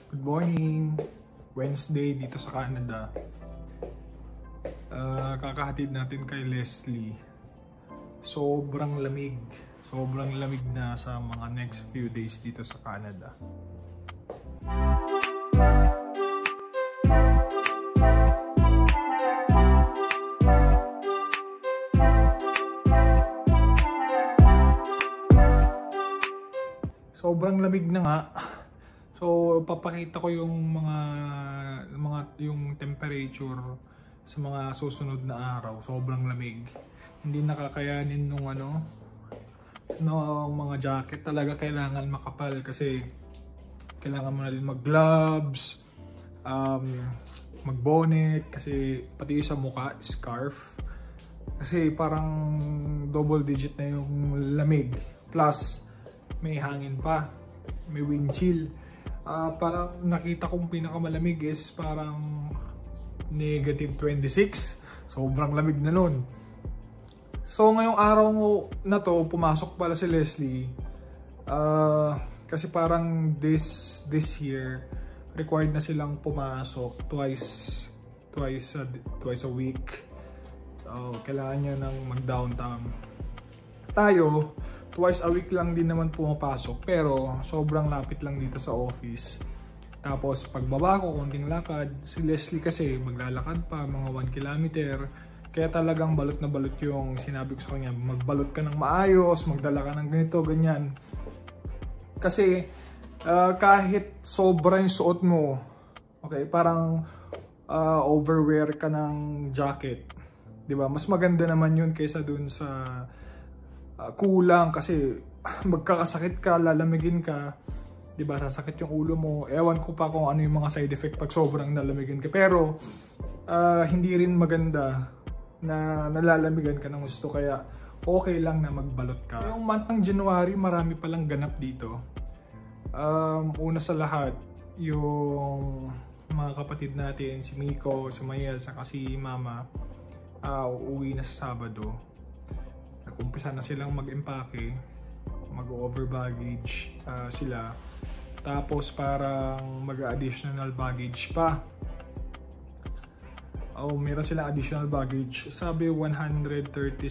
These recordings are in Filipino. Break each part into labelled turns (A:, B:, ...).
A: Good morning! Wednesday dito sa Canada. Kakahatid natin kay Leslie. Sobrang lamig. Sobrang lamig na sa mga next few days dito sa Canada. Sobrang lamig na nga. So papakita ko yung yung temperature sa mga susunod na araw. Sobrang lamig. Hindi nakakayanin nung mga jacket. Talaga kailangan makapal kasi kailangan mo na din mag-gloves, mag-bonnet, kasi pati sa mukha, scarf. Kasi parang double digit na yung lamig. Plus, may hangin pa. May wind chill. Parang nakita kong pinakamalamig is parang -26. Sobrang lamig na nun. So ngayong araw na to, pumasok pala si Leslie. Kasi parang this year, required na silang pumasok twice a week. Kailangan niya ng mag-downtown. Tayo, twice a week lang din naman pumapasok, pero sobrang lapit lang dito sa office. Tapos pagbaba ko, konting lakad. Si Leslie kasi maglalakad pa mga 1 kilometer. Kaya talagang balot na balot yung sinabi ko sa kanya, magbalot ka ng maayos, magdala ka ng ganito, ganyan. Kasi kahit sobra yung suot mo, okay, parang overwear ka ng jacket, diba? Mas maganda naman yun kaysa dun sa kulang, kasi magkakasakit ka, lalamigin ka, 'di ba? Sasakit yung ulo mo. Ewan ko pa kung ano yung mga side effect pag sobrang nalamigin ka. Pero hindi rin maganda na nalalamigan ka ng gusto, kaya okay lang na magbalot ka. Yung month ng January, marami palang ganap dito. Una sa lahat, yung mga kapatid natin, si Miko, si Mayel, saka si Mama, uuwi na sa Sabado. Umpisa na silang mag-empake, mag-over baggage sila. Tapos parang mag-additional baggage pa. Meron silang additional baggage. Sabi 139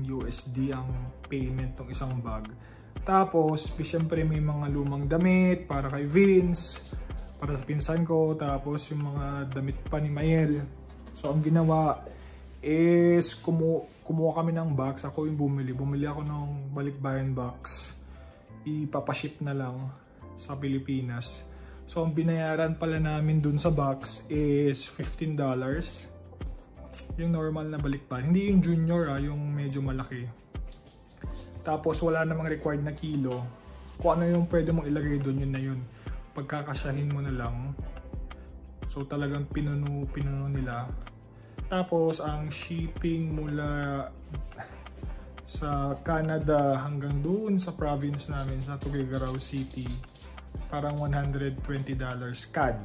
A: USD ang payment ng isang bag. Tapos siyempre may mga lumang damit para kay Vince, para sa pinsan ko. Tapos yung mga damit pa ni Mayel. So ang ginawa is kumuha kami ng box. Ako yung bumili ako ng balikbayan box, ipapaship na lang sa Pilipinas. So ang binayaran pala namin dun sa box is $15, yung normal na balikbayan, hindi yung junior, yung medyo malaki. Tapos wala namang required na kilo. Kung ano yung pwede mong ilagay dun, yun na yun. Pagkakasyahin mo na lang. So talagang pinuno nila. Tapos ang shipping mula sa Canada hanggang doon sa province namin sa Tuguegarao City, parang $120 CAD,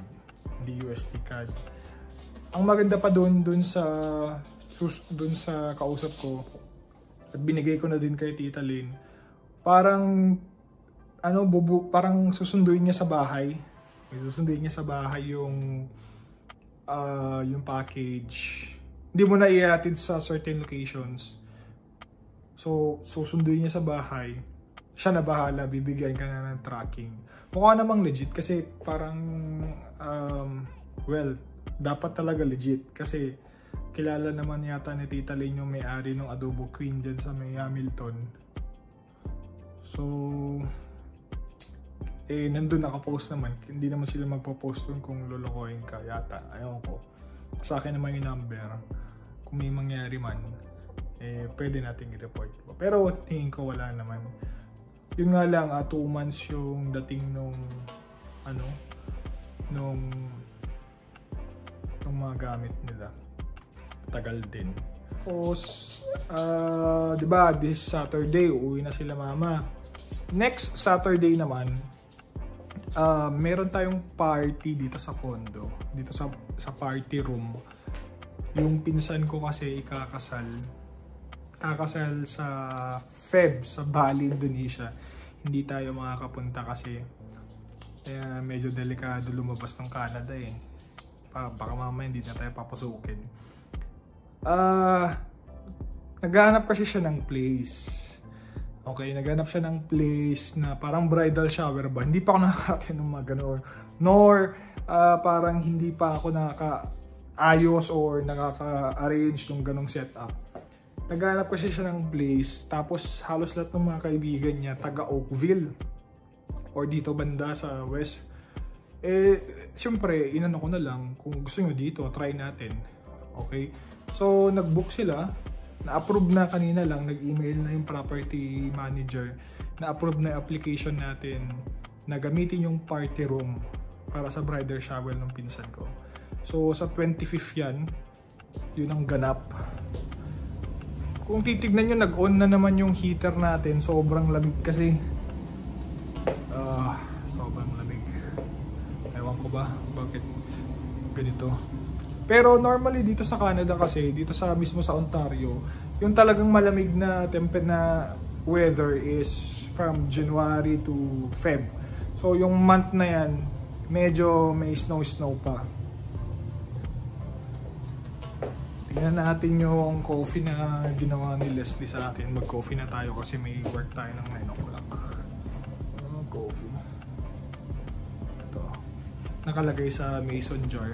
A: hindi USD CAD. Ang maganda pa doon sa kausap ko, at binigay ko na din kay Tita Lynn, parang parang susunduin niya sa bahay. Susunduin niya sa bahay yung package. Hindi mo na ihatid sa certain locations. So, susunduin niya sa bahay. Siya na bahala, bibigyan ka na ng tracking. Mukha namang legit kasi parang, dapat talaga legit. Kasi kilala naman yata ni Tita Lynn yung may-ari ng Adobo Queen dyan sa may Hamilton. So, nandun nakapost naman. Hindi naman sila magpo-post dun kung lolokohin ka yata. Ayaw ko. Sa akin naman yung number. Kung may mangyari man, pwede natin i-report. Pero tingin ko wala naman. Yun nga lang, 2 months yung dating nung mga gamit nila. Tagal din. Tapos, diba, this Saturday, uuwi na sila Mama. Next Saturday naman, meron tayong party dito sa condo. Dito sa party room. Yung pinsan ko kasi kakasal sa Feb, sa Bali, Indonesia. Hindi tayo makakapunta kasi Kaya medyo delikado lumabas ng Canada eh. Baka mamaya hindi na tayo papasukin. Naghahanap kasi siya ng place. Okay, naghanap siya ng place na parang bridal shower ba. Hindi pa ako nakakakita ng mga gano'n. Nor parang hindi pa ako nakaka-ayos or nakaka-arrange ng ganong setup. Naghanap kasi siya ng place. Tapos halos lahat ng mga kaibigan niya taga Oakville or dito banda sa West. Siyempre, inano ko na lang, kung gusto nyo dito, try natin. Okay? So, nag-book sila. Na-approve na kanina lang, nag-email na yung property manager. Na-approve na yung application natin na gamitin yung party room para sa bridal shower ng pinsan ko. So, sa 25th yan, yun ang ganap. Kung titignan nyo, nag-on na naman yung heater natin. Sobrang lamig kasi. Sobrang lamig. Ewan ko ba bakit ganito. Pero normally dito sa Canada kasi, dito sa mismo sa Ontario, yung talagang malamig na weather is from January to Feb. So yung month na yan, medyo may snow pa. Tingnan natin yung coffee na ginawa ni Leslie sa atin. Mag-coffee na tayo kasi may work tayo ng 9 o'clock. Coffee. Ito. Nakalagay sa mason jar.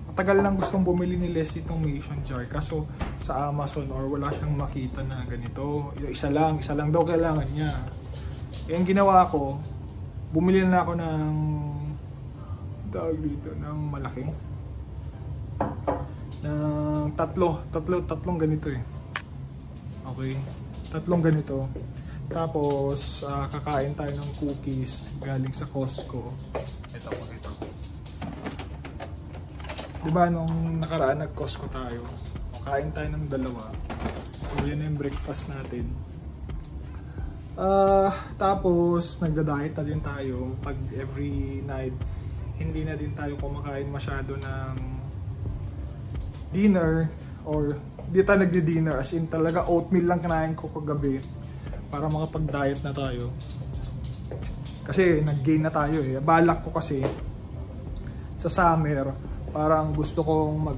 A: Matagal lang gustong bumili ni Leslie itong mason jar. Kaso sa Amazon or wala siyang makita na ganito. Isa lang daw kailangan niya. Kaya ang ginawa ko, bumili na ako ng ng malaki. Ng tatlong ganito eh. Okay, tatlong ganito. Tapos kakain tayo ng cookies galing sa Costco. Ito. Diba nung nakaraan nag-Costco tayo, kain tayo ng dalawa. So yun yung breakfast natin. Tapos nagda-diet na din tayo. Pag every night hindi na din tayo kumakain masyado ng dinner, or di tayo nagdi-dinner, as in talaga oatmeal lang kinain ko kagabi para makapag-diet na tayo. Kasi nag-gain na tayo eh. Balak ko kasi sa summer, parang gusto kong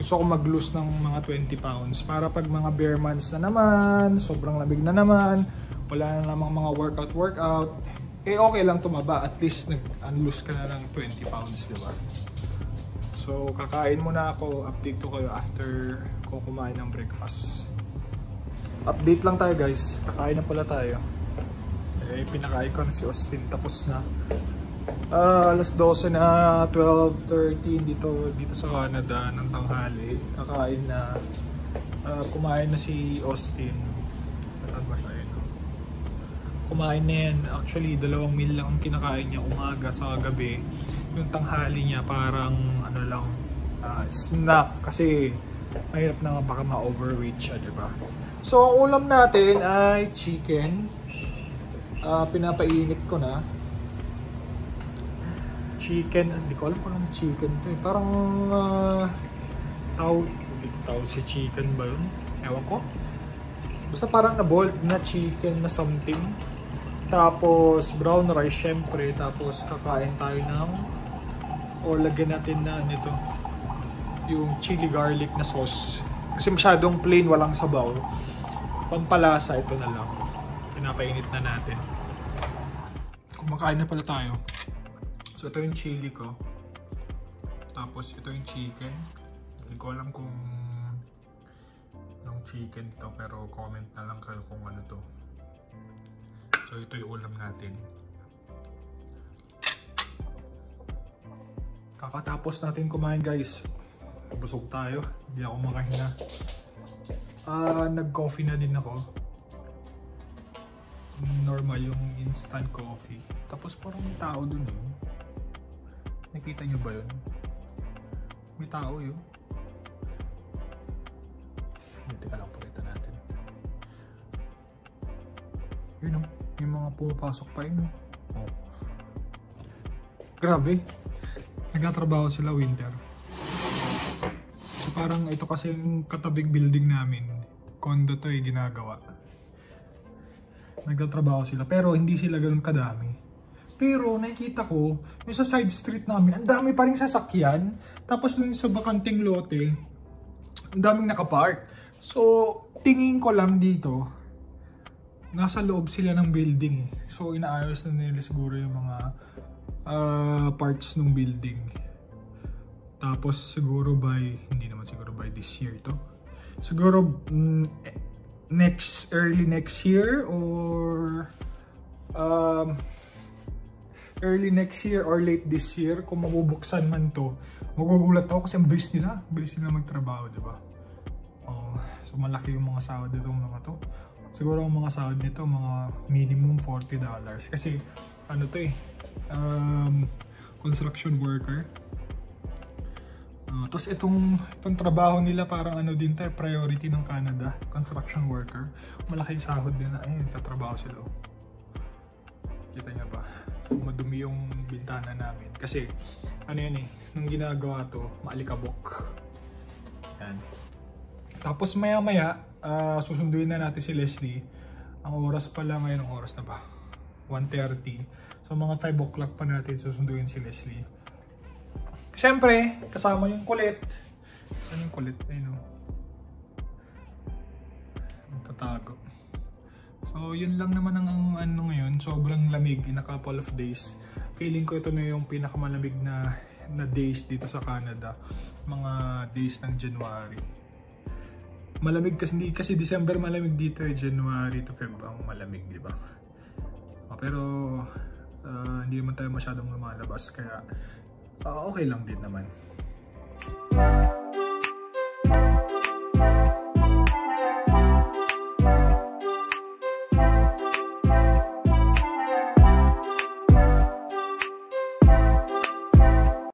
A: gusto kong mag-lose ng mga 20 pounds para pag mga bare months na naman, sobrang lamig na naman, wala na namang mga workout, okay lang tumaba, at least nag-unlose ka na ng 20 pounds, diba? So, kakain muna ako, update ko kayo after ko kumain ng breakfast. Update lang tayo guys, kakain na pala tayo. Pinakain ko na si Austin, tapos na. Alas 12 na, 12:13 dito sa Canada ng tanghali. Kakain na, kumain na si Austin. Saan ba siya yun? Kumain na yan. Actually, 2 meal lang ang kinakain niya umaga sa gabi. Yung tanghali niya parang snack kasi mahirap na baka ma-overweight siya, diba? So, ang ulam natin ay chicken. Pinapainit ko na. Chicken, hindi ko alam kung anong chicken to eh. Parang tawag si chicken ba yun? Ewan ko. Basta parang na-boiled na chicken na something. Tapos brown rice syempre. Tapos kakain tayo ng, o lagyan natin na nito, yung chili garlic na sauce. Kasi masyadong plain, walang sabaw. Pampalasa, ito na lang. Pinapainit na natin. Kumakain na pala tayo. So ito yung chili ko. Tapos ito yung chicken. Hindi ko alam kung anong chicken to, pero comment na lang kayo kung ano to. So ito yung ulam natin. Kakatapos natin kumain guys. Busog tayo. Hindi ako makahinga. Nag-coffee na din ako. Normal yung instant coffee. Tapos parang may tao dun eh. Nakita nyo ba yun? May tao yun. Teka lang, pakita natin. Yun o. May mga pumapasok pa yun. Oh. Grabe. Nagtatrabaho sila winter. So parang ito kasi yung katabing building namin. Condo to eh, ginagawa. nagtatrabaho sila. Pero hindi sila ganun kadami. Pero nakikita ko, yung sa side street namin, ang dami pa rin sasakyan. Tapos dun sa bakanting lote, ang daming nakapark. So, tingin ko lang dito, nasa loob sila ng building eh. So, inaayos na nila siguro yung mga parts ng building. Tapos, siguro hindi naman siguro by this year to. Siguro, early next year or early next year or late this year, kung mabubuksan man to, magugulat ako kasi ang bilis nila magtrabaho, di ba? So malaki yung mga sahod nitong mga to. Siguro ang mga sahod nito mga minimum $40 kasi ano to construction worker. Tapos itong trabaho nila parang ano din tayo, priority ng Canada, construction worker. Malaking sahod din na, tatrabaho sila. Kita niya ba? Madumi yung bintana namin. Kasi, ano yan nung ginagawa to, maalikabok. Yan. Tapos maya-maya, susunduin na natin si Leslie. Ang oras pala ngayon, ang oras na ba? 1:30. So mga 5 o'clock pa natin susunduin si Leslie. Siyempre, kasama yung kulit. Saan yung kulit? Ayun o. Tatago. So, yun lang naman ang ano ngayon. Sobrang lamig in a couple of days. Feeling ko ito na yung pinakamalamig na days dito sa Canada. Mga days ng January. Malamig kasi, hindi kasi December malamig dito January to Feb ang malamig, di ba? Pero, hindi naman tayo masyadong lumalabas. Kaya, okay lang din naman.